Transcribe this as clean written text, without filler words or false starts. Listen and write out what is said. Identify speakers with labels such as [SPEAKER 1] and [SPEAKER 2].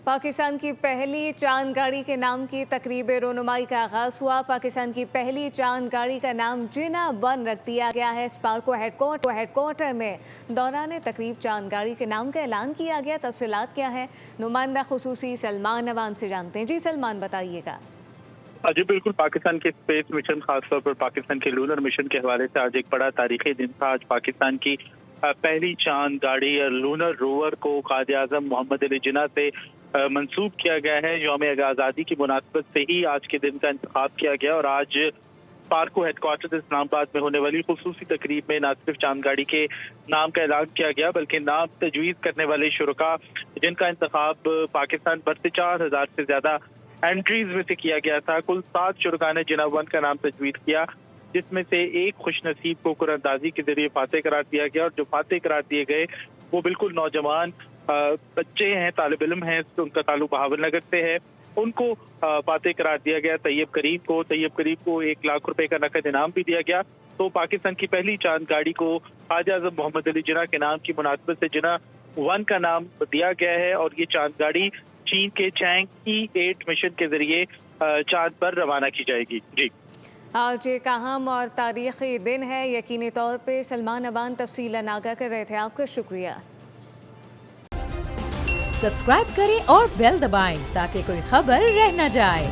[SPEAKER 1] पाकिस्तान की पहली चांद गाड़ी के नाम की तकरीब रोनुमाई का आगाज हुआ। पाकिस्तान की पहली चांद गाड़ी का नाम जिना वन रख दिया गया है। स्पार्को हेडक्वार्टर में दौरान तकरीब चांद गाड़ी के नाम का ऐलान किया गया। तफसीलात क्या है, नुमाइंदा खुसूसी सलमान अवान से जानते हैं। जी सलमान, बताइएगा।
[SPEAKER 2] जी बिल्कुल, पाकिस्तान के स्पेस मिशन, खासतौर पर पाकिस्तान के लूनर मिशन के हवाले से आज एक बड़ा तारीखी दिन था। आज पाकिस्तान की पहली चांद गाड़ी लूनर रोवर को कायद आज़म मोहम्मद अली जिन्ना से मंसूब किया गया है। यौम आज़ादी की मुनासबत से ही आज के दिन का इंतखाब किया गया और आज स्पार्को हेडक्वार्टर इस्लामाबाद में होने वाली खुसूसी तकरीब में न सिर्फ चांद गाड़ी के नाम का ऐलान किया गया बल्कि नाम तजवीज़ करने वाले शुरका जिनका इंतखाब पाकिस्तान भर से 4000 से ज्यादा एंट्रीज में से किया गया था। कुल 7 शुरका ने जिना वन का नाम तजवीज़ किया, जिसमें से एक खुशनसीब को कुरानदाजी के जरिए फातेह करार दिया गया और जो फातेह करार दिए गए वो बिल्कुल नौजवान बच्चे हैं, तालिब इल्म हैं, उनका ताल्लुक बहावल नगर से है। उनको फातेह करार दिया गया। तैयब करीम को 1 लाख रुपए का नकद इनाम भी दिया गया। तो पाकिस्तान की पहली चांद गाड़ी को कायद आज़म मोहम्मद अली जिन्ना के नाम की मुनासबत से जिना वन का नाम दिया गया है और ये चांद गाड़ी चीन के चैंग E8 मिशन के जरिए चांद पर रवाना की जाएगी। जी,
[SPEAKER 1] आज एक अहम और तारीखी दिन है, यकीनी तौर पे सलमान अवान तफसीलन आगाह कर रहे थे। आपका शुक्रिया।
[SPEAKER 3] सब्सक्राइब करें और बेल दबाएं ताकि कोई खबर रह न जाए।